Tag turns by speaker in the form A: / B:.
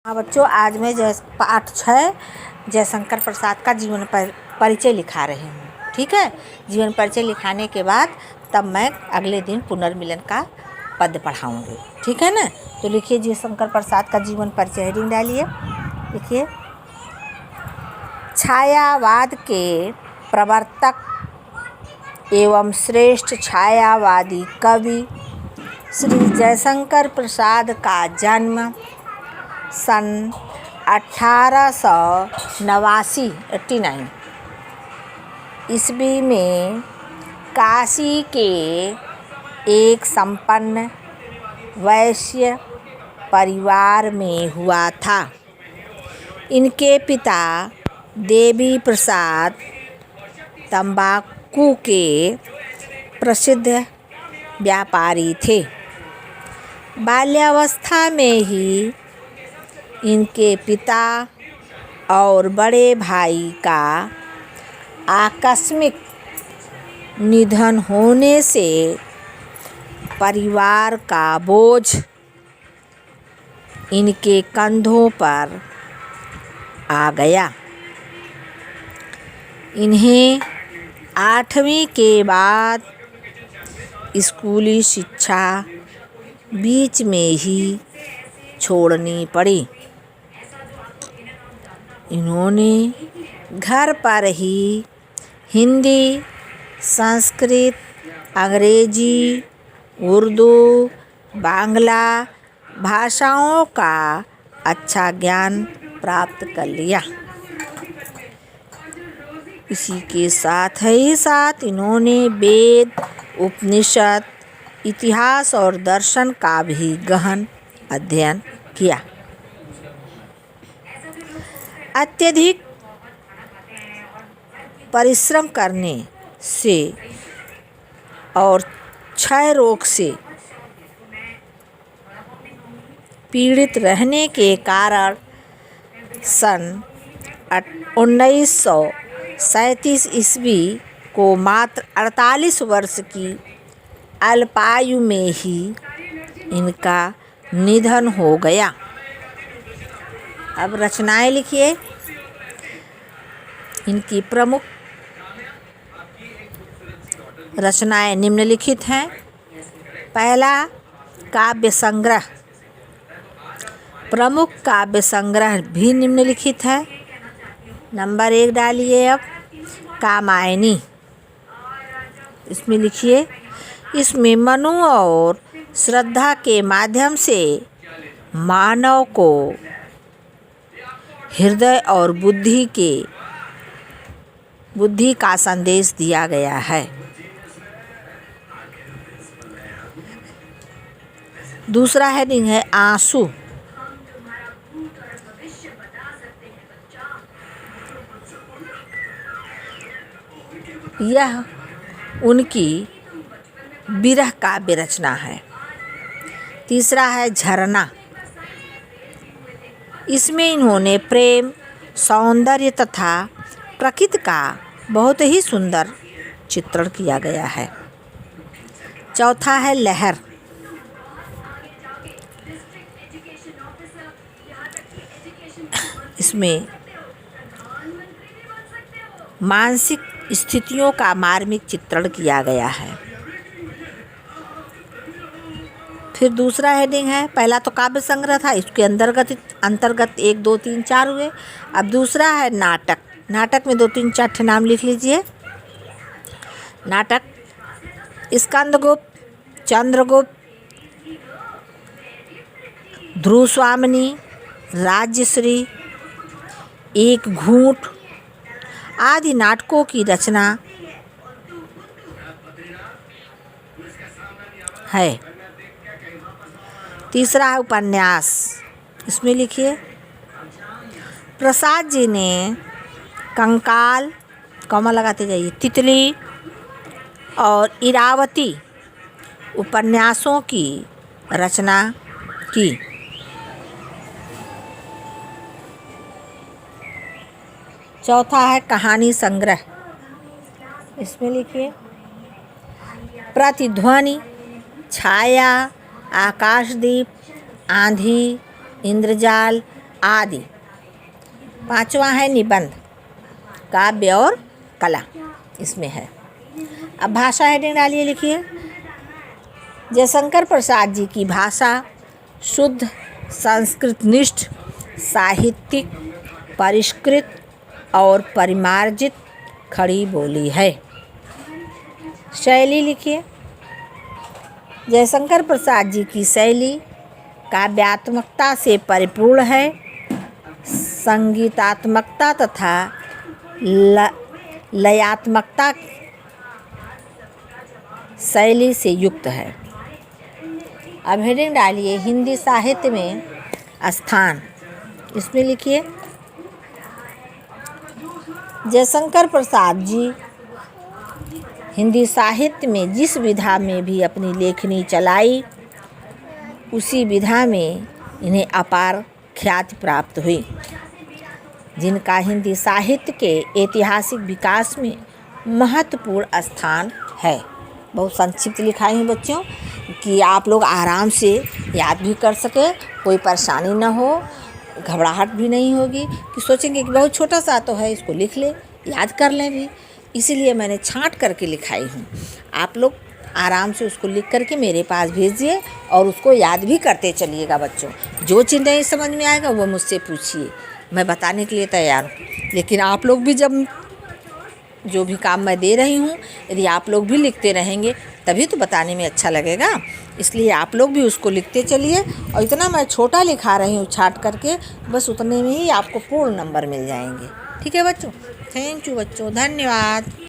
A: हाँ बच्चों, आज मैं पाठ 6 जयशंकर प्रसाद का जीवन परिचय लिखा रही हूँ। ठीक है, जीवन परिचय लिखाने के बाद तब मैं अगले दिन पुनर्मिलन का पद पढ़ाऊँगी। ठीक है ना। तो लिखिए, जयशंकर प्रसाद का जीवन परिचय हेडिंग डालिए। लिखिए, छायावाद के प्रवर्तक एवं श्रेष्ठ छायावादी कवि श्री जयशंकर प्रसाद का जन्म सन 1889 ईस्वी में काशी के एक संपन्न वैश्य परिवार में हुआ था। इनके पिता देवी प्रसाद तंबाकू के प्रसिद्ध व्यापारी थे। बाल्यावस्था में ही इनके पिता और बड़े भाई का आकस्मिक निधन होने से परिवार का बोझ इनके कंधों पर आ गया। इन्हें 8वीं के बाद स्कूली शिक्षा बीच में ही छोड़नी पड़ी। इन्होंने घर पर ही हिंदी, संस्कृत, अंग्रेजी, उर्दू, बांग्ला भाषाओं का अच्छा ज्ञान प्राप्त कर लिया। इसी के साथ ही साथ इन्होंने वेद, उपनिषद, इतिहास और दर्शन का भी गहन अध्ययन किया। अत्यधिक परिश्रम करने से और क्षय रोग से पीड़ित रहने के कारण सन 1937 ईस्वी को मात्र 48 वर्ष की अल्पायु में ही इनका निधन हो गया। अब रचनाएं लिखिए। इनकी प्रमुख रचनाएं निम्नलिखित हैं। पहला, काव्य संग्रह। प्रमुख काव्य संग्रह भी निम्नलिखित है। नंबर 1 डालिए। अब कामायनी, इसमें लिखिए, इसमें मनु और श्रद्धा के माध्यम से मानव को हृदय और बुद्धि का संदेश दिया गया है। दूसरा हेडिंग है आंसू। यह उनकी विरह काव्य रचना है। तीसरा है झरना। इसमें इन्होंने प्रेम, सौंदर्य तथा प्रकृति का बहुत ही सुंदर चित्रण किया गया है। चौथा है लहर। इसमें मानसिक स्थितियों का मार्मिक चित्रण किया गया है। फिर दूसरा हेडिंग है, पहला तो काव्य संग्रह था, इसके अंतर्गत 1, 2, 3, 4 हुए। अब दूसरा है नाटक। नाटक में 2, 3, 4 नाम लिख लीजिए। नाटक स्कंदगुप्त, चंद्रगुप्त, ध्रुवस्वामिनी, राज्यश्री, एक घूंट आदि नाटकों की रचना है। तीसरा है उपन्यास। इसमें लिखिए, प्रसाद जी ने कंकाल, कॉमा लगाते जाइए, तितली और इरावती उपन्यासों की रचना की। चौथा है कहानी संग्रह। इसमें लिखिए, प्रतिध्वनि, छाया, आकाशदीप, आंधी, इंद्रजाल, आदि। 5वां है निबंध, काव्य और कला इसमें है। अब भाषा हेडिंग डालिए, लिखिए। जयशंकर प्रसाद जी की भाषा शुद्ध, संस्कृतनिष्ठ, साहित्यिक, परिष्कृत और परिमार्जित खड़ी बोली है। शैली लिखिए। जयशंकर प्रसाद जी की शैली काव्यात्मकता से परिपूर्ण है, संगीतात्मकता तथा लयात्मकता शैली से युक्त है। अब हेडिंग डालिए हिंदी साहित्य में स्थान, इसमें लिखिए। जयशंकर प्रसाद जी हिंदी साहित्य में जिस विधा में भी अपनी लेखनी चलाई, उसी विधा में इन्हें अपार ख्याति प्राप्त हुई, जिनका हिंदी साहित्य के ऐतिहासिक विकास में महत्वपूर्ण स्थान है। बहुत संक्षिप्त लिखाई हूँ बच्चों, कि आप लोग आराम से याद भी कर सके, कोई परेशानी ना हो, घबराहट भी नहीं होगी कि सोचेंगे कि बहुत छोटा सा तो है, इसको लिख ले, याद कर लें भी। इसीलिए मैंने छांट करके लिखाई हूँ। आप लोग आराम से उसको लिख करके मेरे पास भेजिए और उसको याद भी करते चलिएगा बच्चों। जो चीज़ नहीं समझ में आएगा वो मुझसे पूछिए, मैं बताने के लिए तैयार हूँ। लेकिन आप लोग भी जब जो भी काम मैं दे रही हूँ, यदि आप लोग भी लिखते रहेंगे तभी तो बताने में अच्छा लगेगा। इसलिए आप लोग भी उसको लिखते चलिए। और इतना मैं छोटा लिखा रही हूँ छांट करके, बस उतने में ही आपको पूर्ण नंबर मिल जाएंगे। ठीक है बच्चों, थैंक यू बच्चों, धन्यवाद।